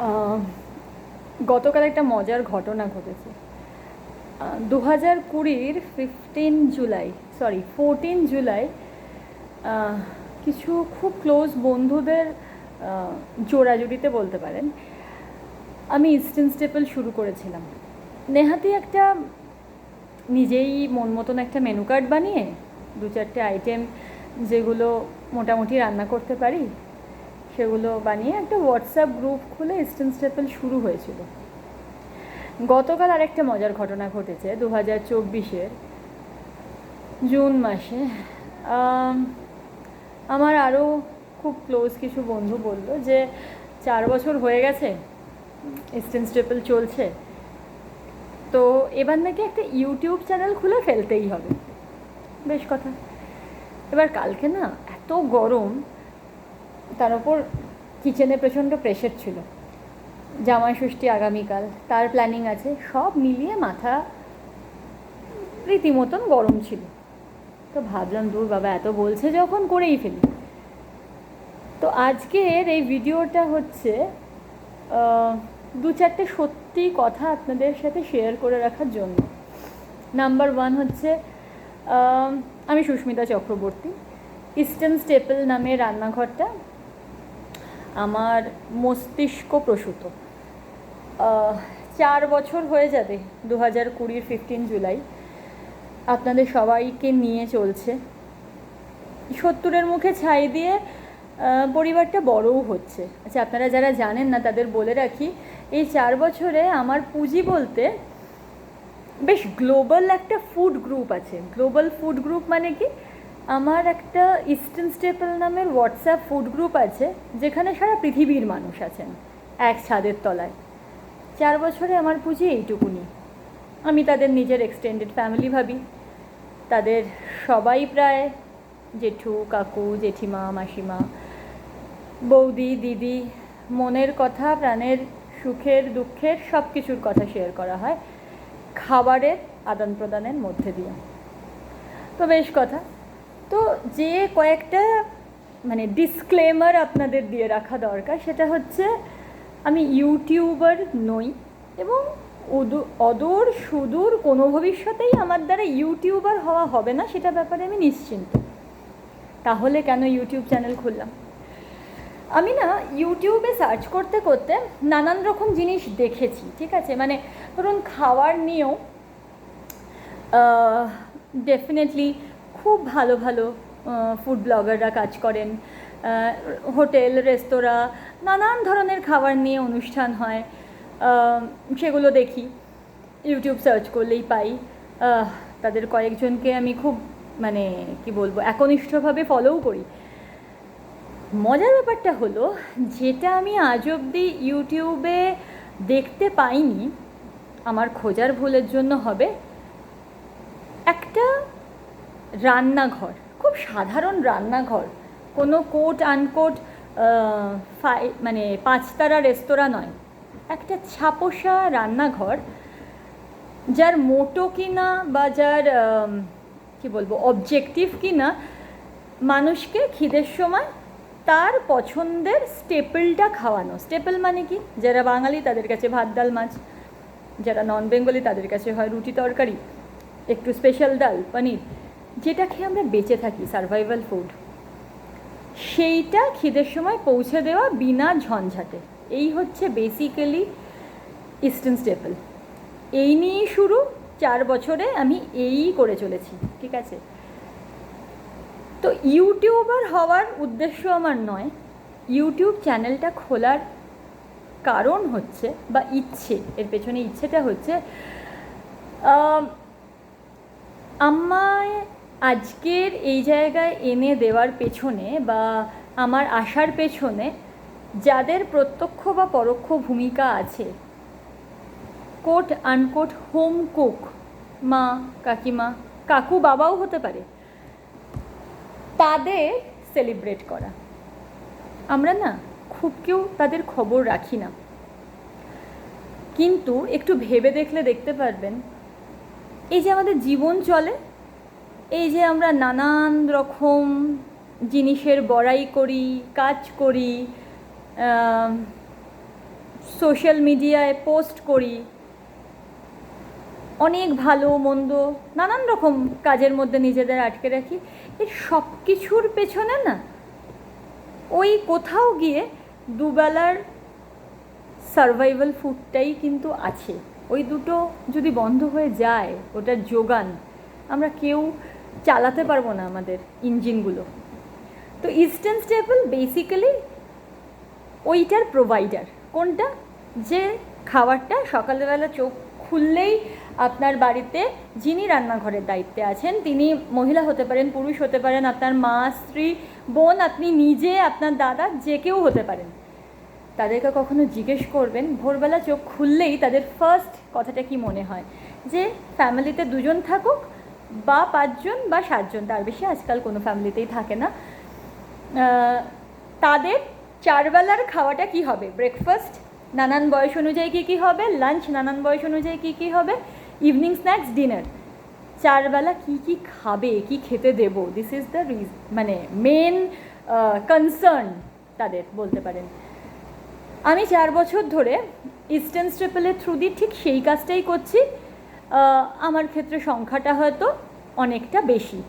আহ, গতকাল একটা মজার ঘটনা ঘটেছে। 2020-র 14 জুলাই কিছু খুব ক্লোজ বন্ধুদের জোড়াজুড়িতে বলতে পারেন আমি ইস্টার্ন স্টেপল শুরু করেছিলাম। নেহাতি একটা নিজেই মন মতন একটা মেনু কার্ড বানিয়ে 2-4টে আইটেম যেগুলো মোটামুটি রান্না করতে পারি সেগুলো বানিয়ে একটা হোয়াটসঅ্যাপ গ্রুপ খুলে ইস্টার্ন স্টেপল শুরু হয়েছিল। গতকাল আরেকটা মজার ঘটনা ঘটেছে 2024-এর জুন মাসে। আমার আরও খুব ক্লোজ কিছু বন্ধু বলল যে 4 বছর হয়ে গেছে ইস্টার্ন স্টেপল চলছে, তো এবার নাকি একটা ইউটিউব চ্যানেল খুলে ফেলতেই হবে। বেশ কথা। এবার কালকে না এত গরম, তার ওপর কিচেনে প্রচণ্ড প্রেশার ছিল, জামাই ষষ্ঠী আগামীকাল, তার প্ল্যানিং আছে, সব মিলিয়ে মাথা রীতিমতন গরম ছিল। তো ভাবলাম দূর বাবা, এত বলছে যখন করেই ফেলি। তো আজকের এই ভিডিওটা হচ্ছে 2-4টে সত্যি কথা আপনাদের সাথে শেয়ার করে রাখার জন্য। নাম্বার 1 হচ্ছে, আমি সুস্মিতা চক্রবর্তী। ইস্টার্ন স্টেপল নামে রান্নাঘরটা আমার মস্তিষ্ক প্রসূত। 4 বছর হয়ে যাবে 2020-র 15 জুলাই আপনাদের সবাইকে নিয়ে চলছে। 70-এর মুখে ছাই দিয়ে পরিবারটা বড়ও হচ্ছে। আচ্ছা, আপনারা যারা জানেন না তাদের বলে রাখি, এই 4 বছরে আমার পুঁজি বলতে বেশ গ্লোবাল একটা ফুড গ্রুপ আছে। গ্লোবাল ফুড গ্রুপ মানে কি, আমার একটা ইস্টার্ন স্টেপল নামের হোয়াটসঅ্যাপ ফুড গ্রুপ আছে যেখানে সারা পৃথিবীর মানুষ আছেন এক ছাদের তলায়। 4 বছরে আমার পুঁজি এইটুকুনি। আমি তাদের নিজের এক্সটেন্ডেড ফ্যামিলি ভাবি। তাদের সবাই প্রায় জেঠু, কাকু, জেঠিমা, মাসিমা, বৌদি, দিদি, মনের কথা, প্রাণের সুখের দুঃখের সব কিছুর কথা শেয়ার করা হয় খাবারের আদান প্রদানের মধ্যে দিয়ে। তো বেশ কথা। তো যে কয়েকটা মানে ডিসক্লেমার আপনাদের দিয়ে রাখা দরকার সেটা হচ্ছে, আমি ইউটিউবার নই এবং অদূর সুদূর কোনো ভবিষ্যতেই আমার দ্বারা ইউটিউবার হওয়া হবে না, সেটা ব্যাপারে আমি নিশ্চিন্ত। তাহলে কেন ইউটিউব চ্যানেল খুললাম? আমি না ইউটিউবে সার্চ করতে করতে নানান রকম জিনিস দেখেছি, ঠিক আছে? মানে ধরুন খাওয়ার নিয়েও ডেফিনেটলি খুব ভালো ভালো ফুড ব্লগাররা কাজ করেন। হোটেল, রেস্তোরাঁ, নানান ধরনের খাবার নিয়ে অনুষ্ঠান হয়, সেগুলো দেখি। ইউটিউব সার্চ করলেই পাই। তাদের কয়েকজনকে আমি খুব মানে কি বলবো একনিষ্ঠভাবে ফলোও করি। মজার ব্যাপারটা হলো, যেটা আমি আজ অবধি ইউটিউবে দেখতে পাইনি, আমার খোঁজার ভুলের জন্য হবে, একটা রান্নাঘর, খুব সাধারণ রান্নাঘর, কোনো কোট আনকোট মানে 5 তারা রেস্তোরাঁ নয়, একটা ছাপোষা রান্নাঘর, যার মোটো কিনা বা যার কি বলবো অবজেক্টিভ কিনা মানুষকে খিদের সময় তার পছন্দের স্টেপলটা খাওয়ানো। স্টেপল মানে কি, যারা বাঙালি তাদের কাছে ভাত ডাল মাছ, যারা নন বেঙ্গলি তাদের কাছে হয় রুটি তরকারি, একটু স্পেশাল ডাল পনির, যেটা খেয়ে আমরা বেঁচে থাকি, সার্ভাইভাল ফুড, সেইটা খিদের সময় পৌঁছে দেওয়া বিনা ঝঞ্ঝাটে। এই হচ্ছে বেসিক্যালি ইস্টার্ন স্টেপল। এই নিয়েই শুরু। 4 বছরে আমি এই করে চলেছি, ঠিক আছে? তো ইউটিউবার হওয়ার উদ্দেশ্য আমার নয়। ইউটিউব চ্যানেলটা খোলার কারণ হচ্ছে বা ইচ্ছে, এর পেছনে ইচ্ছেটা হচ্ছে, আমায় আজকের এই জায়গায় এনে দেওয়ার পেছনে বা আমার আসার পেছনে যাদের প্রত্যক্ষ বা পরোক্ষ ভূমিকা আছে, কোট আনকোট হোম কুক, মা, কাকিমা, কাকু, বাবাও হতে পারে, তাদের সেলিব্রেট করা। আমরা না খুব কেউ তাদের খবর রাখি না, কিন্তু একটু ভেবে দেখলে দেখতে পারবেন, এই যে আমাদের জীবন চলে, এই যে আমরা নানান রকম জিনিসের বড়াই করি, কাজ করি, সোশ্যাল মিডিয়ায় পোস্ট করি, অনেক ভালো মন্দ নানান রকম কাজের মধ্যে নিজেদের আটকে রাখি। এর সব কিছুর পেছনে না ওই কোথাও গিয়ে দুবেলার সারভাইভাল ফুডটাই কিন্তু আছে। ওই দুটো যদি বন্ধ হয়ে যায়, ওটার যোগান, আমরা কেউ চালাতে পারবো না আমাদের ইঞ্জিনগুলো। তো ইস্টার্ন স্টেপল বেসিক্যালি ওইটার প্রোভাইডার। কোনটা? যে খাবারটা সকালবেলা চোখ খুললেই আপনার বাড়িতে যিনি রান্নাঘরের দায়িত্বে আছেন, তিনি মহিলা হতে পারেন, পুরুষ হতে পারেন, আপনার মা, স্ত্রী, বোন, আপনি নিজে, আপনার দাদা, যে কেউ হতে পারেন। তাদেরকে কখনো জিজ্ঞেস করবেন ভোরবেলা চোখ খুললেই তাদের ফার্স্ট কথাটা কি মনে হয়, যে ফ্যামিলিতে 2 জন থাকুক বা 5 জন বা 7 জন, তার বেশি আজকাল কোনো ফ্যামিলিতেই থাকে না। তাদের 4 বেলার খাওয়াটা কি হবে? ব্রেকফাস্ট নানান বয়স অনুযায়ী কী কী হবে, লাঞ্চ নানান বয়স অনুযায়ী কী কী হবে, ইভিনিং স্ন্যাক্স, ডিনার। 4 বেলা কী কী খাবে, কি খেতে দেব, দিস ইজ দ্য মানে মেন কনসার্ন তাদের, বলতে পারেন। আমি 4 বছর ধরে ইস্টার্ন স্টেপলের থ্রু দিয়ে ঠিক সেই কাজটাই করছি। আমার ক্ষেত্রে সংখ্যাটা হয়তো অনেকটা বেশি,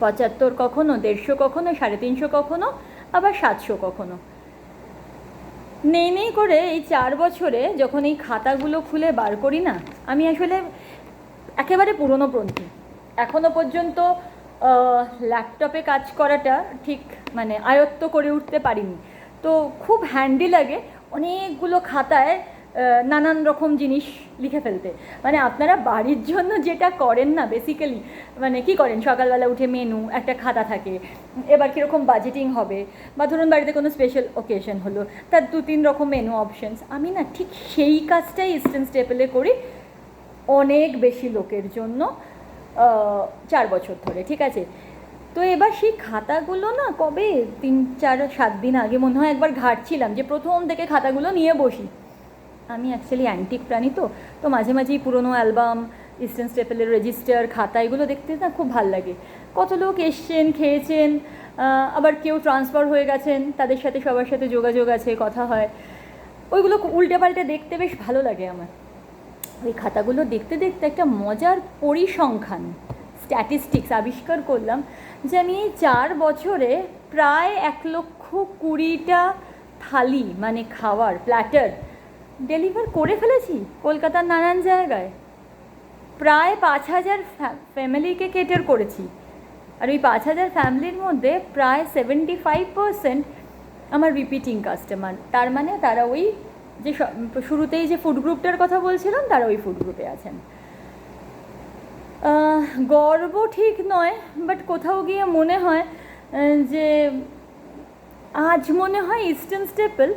75 কখনো, 150 কখনো, 350 কখনো, আবার 700 কখনো। নেই করে এই 4 বছরে যখন এই খাতাগুলো খুলে বার করি না, আমি আসলে একেবারে পুরনোপন্থী। এখনও পর্যন্ত ল্যাপটপে কাজ করাটা ঠিক মানে আয়ত্ত করে উঠতে পারিনি। তো খুব হ্যান্ডি লাগে অনেকগুলো খাতায় নানান রকম জিনিস লিখে ফেলতে। মানে আপনারা বাড়ির জন্য যেটা করেন না বেসিক্যালি, মানে কি করেন, সকালবেলা উঠে মেনু একটা খাতা থাকে, এবার কীরকম বাজেটিং হবে, বা ধরুন বাড়িতে কোনো স্পেশাল ওকেশন হলো, তার 2-3 রকম মেনু অপশানস। আমি না ঠিক সেই কাজটাই ইস্টার্ন স্টেপলে করি অনেক বেশি লোকের জন্য 4 বছর ধরে, ঠিক আছে। তো এবার সেই খাতাগুলো না কবে 3-4-7 দিন আগে মনে হয় একবার ঘাঁটছিলাম, যে প্রথম থেকে খাতাগুলো নিয়ে বসি। আমি অ্যাকচুয়ালি অ্যান্টিক প্রাণী, তো মাঝে মাঝেই পুরনো অ্যালবাম, ইস্টার্ন স্টেপলের রেজিস্টার, খাতা, এগুলো দেখতে না খুব ভাল লাগে। কত লোক এসছেন, খেয়েছেন, আবার কেউ ট্রান্সফার হয়ে গেছেন, তাদের সাথে সবার সাথে যোগাযোগ আছে, কথা হয়। ওইগুলো উল্টে পাল্টে দেখতে বেশ ভালো লাগে আমার। ওই খাতাগুলো দেখতে দেখতে একটা মজার পরিসংখ্যান, স্ট্যাটিস্টিক্স আবিষ্কার করলাম, যে আমি এই 4 বছরে প্রায় 1,20,000টা থালি, মানে খাওয়ার প্ল্যাটার ডেলিভার করে ফেলেছি কলকাতার নানান জায়গায়। প্রায় 5,000 ফ্যামিলিকে কেটার করেছি। আর ওই 5,000 ফ্যামিলির মধ্যে প্রায় 75% আমার রিপিটিং কাস্টমার। তার মানে তারা ওই যে শুরুতেই যে ফুড গ্রুপটার কথা বলছিলাম, তারা ওই ফুড গ্রুপে আছেন। গর্ব ঠিক নয়, বাট কোথাও গিয়ে মনে হয় যে আজ মনে হয় ইস্টার্ন স্টেপল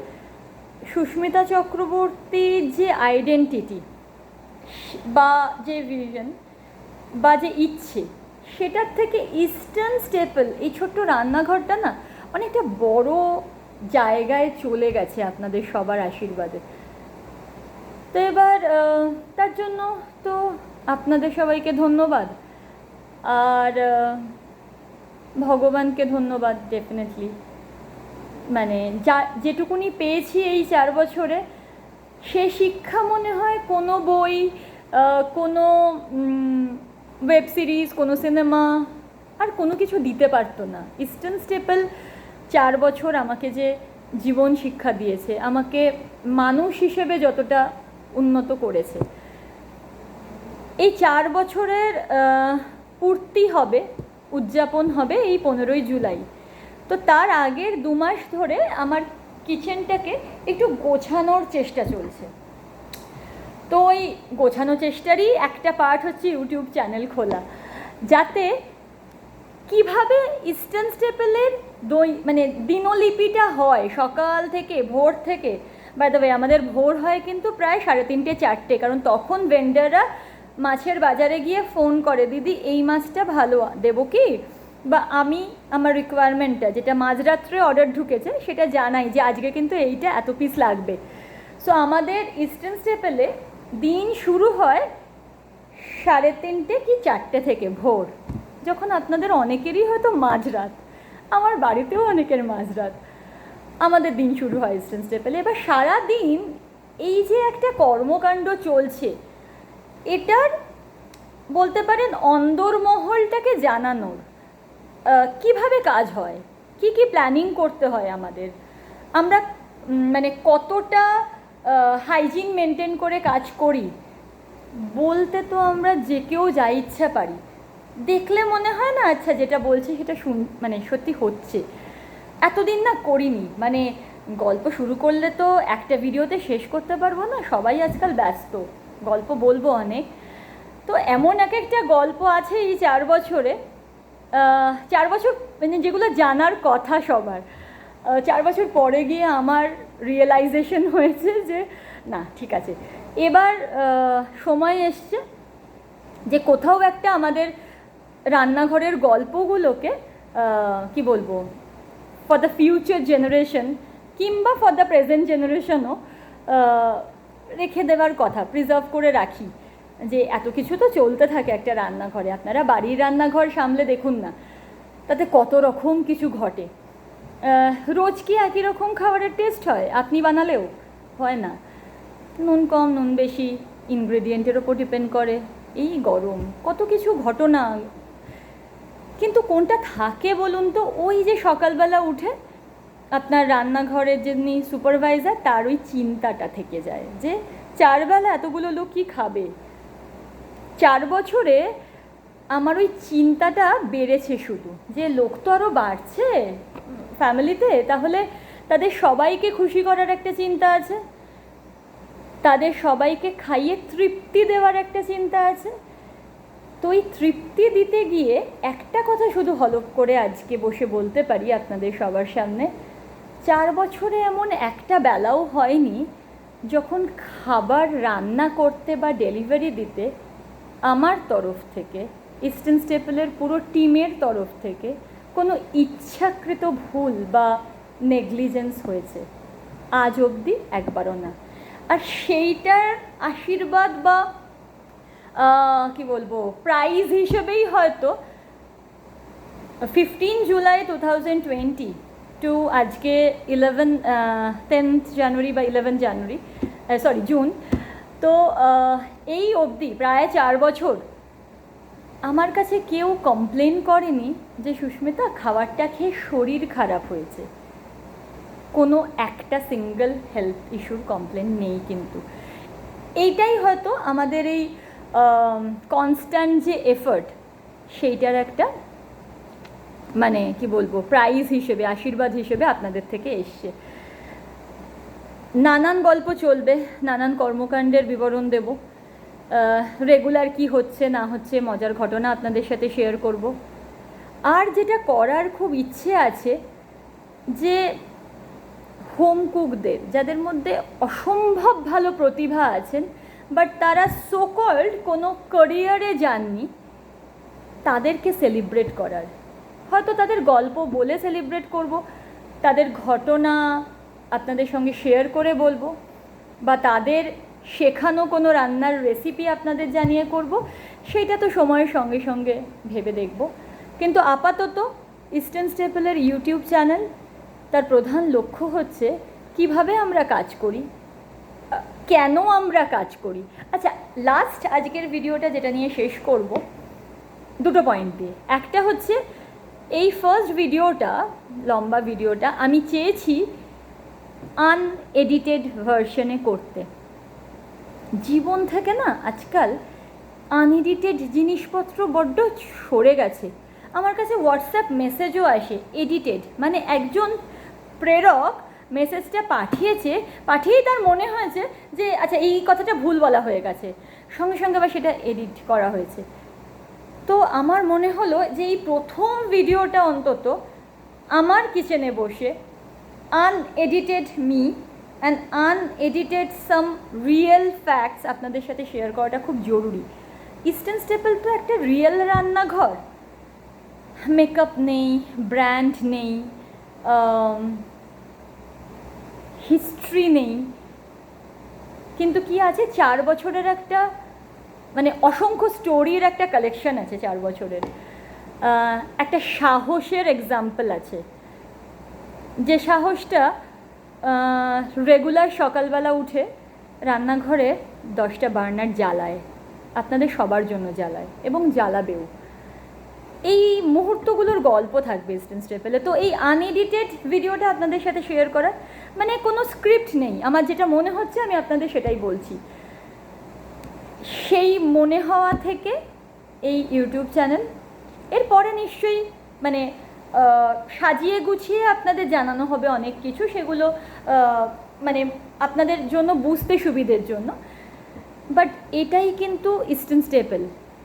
সুস্মিতা চক্রবর্তীর যে আইডেন্টিটি বা যে ভিশন বা যে ইচ্ছে, সেটার থেকে ইস্টার্ন স্টেপল এই ছোট্ট রান্নাঘরটা না অনেকটা বড় জায়গায় চলে গেছে আপনাদের সবার আশীর্বাদে। তো এবার তার জন্য তো আপনাদের সবাইকে ধন্যবাদ, আর ভগবানকে ধন্যবাদ ডেফিনেটলি। মানে যেটুকুনি পেয়েছি এই 4 বছরে, সে শিক্ষা মনে হয় কোনো বই, কোনো ওয়েব সিরিজ, কোনো সিনেমা আর কোনো কিছু দিতে পারতো না। ইস্টার্ন স্টেপল 4 বছর আমাকে যে জীবন শিক্ষা দিয়েছে, আমাকে মানুষ হিসেবে যতটা উন্নত করেছে, এই 4 বছরের পূর্তি হবে, উদযাপন হবে এই 15ই জুলাই। তো তার আগের 2 মাস ধরে আমার কিচেনটাকে একটু গোছানোর চেষ্টা চলছে। তো ওই গোছানো চেষ্টারই একটা পার্ট হচ্ছে ইউটিউব চ্যানেল খোলা, যাতে কিভাবে ইস্টার্ন স্টেপলের মানে দিনলিপিটা হয় সকাল থেকে, ভোর থেকে। বাই দ্য ওয়ে, আমাদের ভোর হয় কিন্তু প্রায় 3:30-4টে, কারণ তখন ভেন্ডাররা মাছের বাজারে গিয়ে ফোন করে, দিদি এই মাছটা ভালো দেবো কি, বা আমি আমার রিকোয়ারমেন্টটা, যেটা মাঝরাত্রে অর্ডার ঢুকেছে, সেটা জানাই যে আজকে কিন্তু এইটা এত পিস লাগবে। সো আমাদের ইস্টার্ন স্টেপলে দিন শুরু হয় 3:30 কি 4টে থেকে, ভোর, যখন আপনাদের অনেকেরই হয়তো মাঝরাত, আমার বাড়িতেও অনেকের মাঝরাত। আমাদের দিন শুরু হয় ইস্টার্ন স্টেপলে। এবার সারা দিন এই যে একটা কর্মকাণ্ড চলছে, এটার বলতে পারেন অন্দরমহলটাকে জানানোর, কিভাবে কাজ হয়, কি কি প্ল্যানিং করতে হয় আমাদের, আমরা মানে কতটা হাইজিন মেনটেন করে কাজ করি, বলতে তো আমরা যে কেউ যা ইচ্ছা পারি। দেখলে মনে হয় না আচ্ছা যেটা বলছি সেটা মানে সত্যি হচ্ছে। এতদিন না করিনি, মানে গল্প শুরু করলে তো একটা ভিডিওতে শেষ করতে পারবো না, সবাই আজকাল ব্যস্ত, গল্প বলবো অনেক। তো এমন এক একটা গল্প আছে এই 4 বছরে, 4 বছর মানে যেগুলো জানার কথা সবার, 4 বছর পরে গিয়ে আমার রিয়েলাইজেশন হয়েছে যে না ঠিক আছে, এবার সময় এসছে যে কোথাও একটা আমাদের রান্নাঘরের গল্পগুলোকে কি বলবো, ফর দ্য ফিউচার জেনারেশন কিংবা ফর দ্য প্রেজেন্ট জেনারেশনও রেখে দেওয়ার কথা, প্রিজার্ভ করে রাখি। যে এত কিছু তো চলতে থাকে একটা রান্নাঘরে, আপনারা বাড়ির রান্নাঘর সামলে দেখুন না, তাতে কত রকম কিছু ঘটে। রোজ কি একই রকম খাবারের টেস্ট হয়? আপনি বানালেও হয় না, নুন কম নুন বেশি, ইনগ্রেডিয়েন্টের ওপর ডিপেন্ড করে, এই গরম কত কিছু ঘটনা। কিন্তু কোনটা থাকে বলুন তো? ওই যে সকালবেলা উঠে আপনার রান্নাঘরের যিনি সুপারভাইজার তার ওই চিন্তাটা থেকে যায় যে 4 বেলা এতগুলো লোক কী খাবে। 4 বছরে আমার ওই চিন্তাটা বেড়েছে শুধু, যে লোক তো আরও বাড়ছে ফ্যামিলিতে, তাহলে তাদের সবাইকে খুশি করার একটা চিন্তা আছে, তাদের সবাইকে খাইয়ে তৃপ্তি দেওয়ার একটা চিন্তা আছে। তো এই তৃপ্তি দিতে গিয়ে একটা কথা শুধু হলফ করে আজকে বসে বলতে পারি আপনাদের সবার সামনে, 4 বছরে এমন একটা বেলাও হয়নি যখন খাবার রান্না করতে বা ডেলিভারি দিতে আমার তরফ থেকে, ইস্টার্ন স্টেপলের পুরো টিমের তরফ থেকে কোনো ইচ্ছাকৃত ভুল বা নেগলিজেন্স হয়েছে, আজ অবধি একবারও না। আর সেইটার আশীর্বাদ বা কি বলবো প্রাইজ হিসেবেই হয়তো 15 জুলাই 2020 টু আজকে 10th জানুয়ারি বা 11 জানুয়ারি, সরি জুন, তো এই অবধি প্রায় 4 বছর আমার কাছে কেউ কমপ্লেন করেনি যে সুস্মিতা খাবারটা খেয়ে শরীর খারাপ হয়েছে। কোনো একটা সিঙ্গেল হেলথ ইস্যুর কমপ্লেন নেই। কিন্তু এইটাই হয়তো আমাদের এই কনস্ট্যান্ট যে এফর্ট, সেইটার একটা মানে কি বলবো প্রাইজ হিসেবে, আশীর্বাদ হিসেবে আপনাদের থেকে এসছে। নানান গল্প চলবে, নানান কর্মকাণ্ডের বিবরণ দেব, রেগুলার কি হচ্ছে না হচ্ছে মজার ঘটনা আপনাদের সাথে শেয়ার করব। আর যেটা করার খুব ইচ্ছে আছে, যে হোম কুকদের যাদের মধ্যে অসম্ভব ভালো প্রতিভা আছেন বাট তারা সো কল্ড কোনো ক্যারিয়ারে যাননি, তাদেরকে সেলিব্রেট করার, হয়তো তাদের গল্প বলে সেলিব্রেট করব, তাদের ঘটনা আপনাদের সঙ্গে শেয়ার করে বলবো, বা তাদের শেখানো কোনো রান্নার রেসিপি আপনাদের জানিয়ে করব, সেইটা তো সময়ের সঙ্গে সঙ্গে ভেবে দেখব। কিন্তু আপাতত ইস্টার্ন স্টেপলের ইউটিউব চ্যানেল, তার প্রধান লক্ষ্য হচ্ছে কিভাবে আমরা কাজ করি, কেন আমরা কাজ করি। আচ্ছা, লাস্ট আজকের ভিডিওটা যেটা নিয়ে শেষ করব, দুটো পয়েন্ট দিয়ে। একটা হচ্ছে এই ফার্স্ট ভিডিওটা, লম্বা ভিডিওটা আমি চেয়েছি আনএডিটেড ভার্সনে করতে। জীবন থেকে না আজকাল আনএডিটেড জিনিসপত্র বড্ড সরে গেছে। আমার কাছে হোয়াটসঅ্যাপ মেসেজও আসে এডিটেড, মানে একজন প্রেরক মেসেজটা পাঠিয়েই তার মনে হয়েছে যে আচ্ছা এই কথাটা ভুল বলা হয়ে গেছে, সঙ্গে সঙ্গে আবার সেটা এডিট করা হয়েছে। তো আমার মনে হলো যে এই প্রথম ভিডিওটা অন্তত আমার কিচেনে বসে unedited me and unedited some real facts আপনাদের সাথে শেয়ার করাটা খুব জরুরি। ইস্টার্ন স্টেপল তো একটা রিয়েল রান্নাঘর, মেকআপ নেই, ব্র্যান্ড নেই, হিস্ট্রি নেই, কিন্তু কি আছে 4 বছরের একটা মানে অসংখ্য স্টোরির একটা কালেকশন আছে, 4 বছরের একটা সাহসের এক্সাম্পল আছে, যে সাহসটা রেগুলার সকালবেলা উঠে রান্নাঘরে 10টা বার্নার জ্বালায়, আপনাদের সবার জন্য জ্বালায় এবং জ্বালাবেও। এই মুহূর্তগুলোর গল্প থাকবে ইস্টার্ন স্টেপলে। তো এই আনএডিটেড ভিডিওটা আপনাদের সাথে শেয়ার করার, মানে কোনো স্ক্রিপ্ট নেই, আমার যেটা মনে হচ্ছে আমি আপনাদের সেটাই বলছি। সেই মনে হওয়া থেকে এই ইউটিউব চ্যানেল। এরপরে নিশ্চয়ই মানে সাজিয়ে গুছিয়ে আপনাদের জানানো হবে অনেক কিছু, সেগুলো মানে আপনাদের জন্য বুঝতে সুবিধের জন্য। বাট এটাই কিন্তু ইস্টার্ন স্টেপল,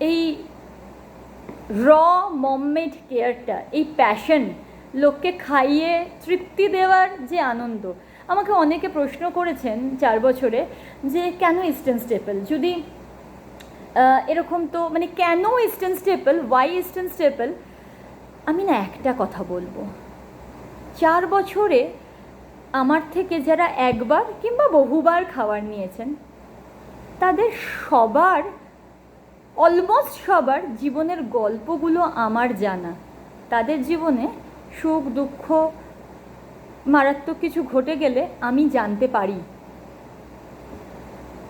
এই র মমমেড কেয়ারটা, এই প্যাশন, লোককে খাইয়ে তৃপ্তি দেওয়ার যে আনন্দ। আমাকে অনেকে প্রশ্ন করেছেন 4 বছরে যে কেন ইস্টার্ন স্টেপল, যদি এরকম তো মানে কেন eastern staple, why eastern staple. আমি না একটা কথা বলবো, 4 বছরে আমার থেকে যারা একবার কিংবা বহুবার খাবার নিয়েছেন, তাদের সবার, অলমোস্ট সবার জীবনের গল্পগুলো আমার জানা। তাদের জীবনে সুখ দুঃখ মারাত্মক কিছু ঘটে গেলে আমি জানতে পারি।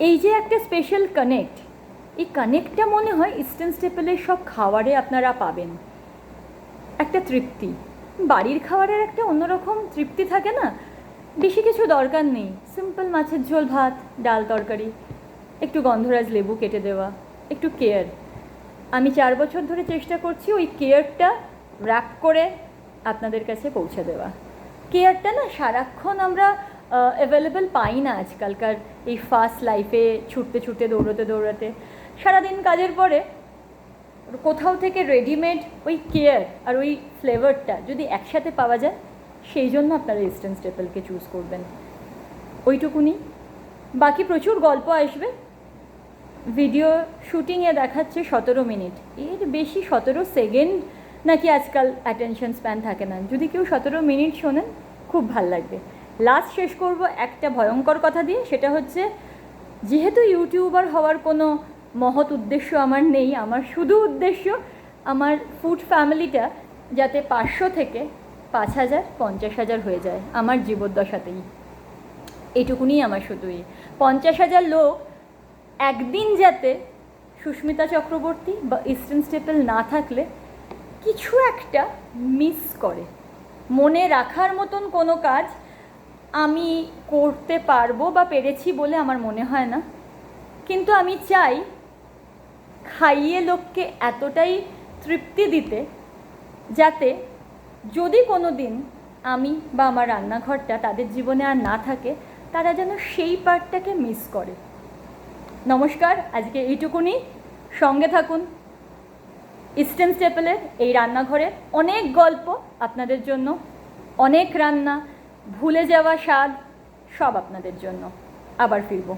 এই যে একটা স্পেশাল কানেক্ট, এই কানেক্টটা মনে হয় ইস্টার্ন স্টেপলের সব খাবারে আপনারা পাবেন। একটা তৃপ্তি, বাড়ির খাবারের একটা অন্যরকম তৃপ্তি থাকে না, বেশি কিছু দরকার নেই, সিম্পল মাছের ঝোল, ভাত, ডাল, তরকারি, একটু গন্ধরাজ লেবু কেটে দেওয়া, একটু কেয়ার। আমি 4 বছর ধরে চেষ্টা করছি ওই কেয়ারটা র্যাপ করে আপনাদের কাছে পৌঁছে দেওয়া। কেয়ারটা না সারাক্ষণ আমরা অ্যাভেলেবেল পাই না আজকালকার এই ফাস্ট লাইফে, ছুটতে ছুটতে দৌড়তে দৌড়াতে। সারাদিন কাজের পরে কোথাও থেকে রেডিমেড ওই কেয়ার আর ওই ফ্লেভারটা যদি একসাথে পাওয়া যায়, সেই জন্য আপনারা ইস্টার্ন স্টেপলকে চুজ করবেন। ওইটুকুনি, বাকি প্রচুর গল্প আসবে। ভিডিও শুটিংয়ে দেখাচ্ছে 17 মিনিট, এর বেশি 17 সেকেন্ড নাকি আজকাল অ্যাটেনশন স্প্যান থাকে না। যদি কেউ 17 মিনিট শোনেন খুব ভাল লাগবে। লাস্ট শেষ করব একটা ভয়ঙ্কর কথা দিয়ে, সেটা হচ্ছে যেহেতু ইউটিউবার হওয়ার কোনো মহৎ উদ্দেশ্য আমার নেই, আমার শুধু উদ্দেশ্য আমার ফুড ফ্যামিলিটা যাতে 500 থেকে 5000 50,000 হয়ে যায় আমার জীবদ্দশাতেই। এইটুকুনি আমার শুধুই। 50,000 লোক একদিন যাতে সুস্মিতা চক্রবর্তী বা ইস্টার্ন স্টেপল না থাকলে কিছু একটা মিস করে, মনে রাখার মতন কোনো কাজ আমি করতে পারবো বা পেরেছি বলে আমার মনে হয় না। কিন্তু আমি চাই খাইয়ে লোককে এতটাই তৃপ্তি দিতে, যাতে যদি কোনো দিন আমি বা আমার রান্নাঘরটা তাদের জীবনে আর না থাকে, তারা যেন সেই পার্টটাকে মিস করে। নমস্কার, আজকে এইটুকুনি। সঙ্গে থাকুন ইস্টার্ন স্টেপলের এই রান্নাঘরের অনেক গল্প আপনাদের জন্য, অনেক রান্না, ভুলে যাওয়া স্বাদ, সব আপনাদের জন্য। আবার ফিরবো।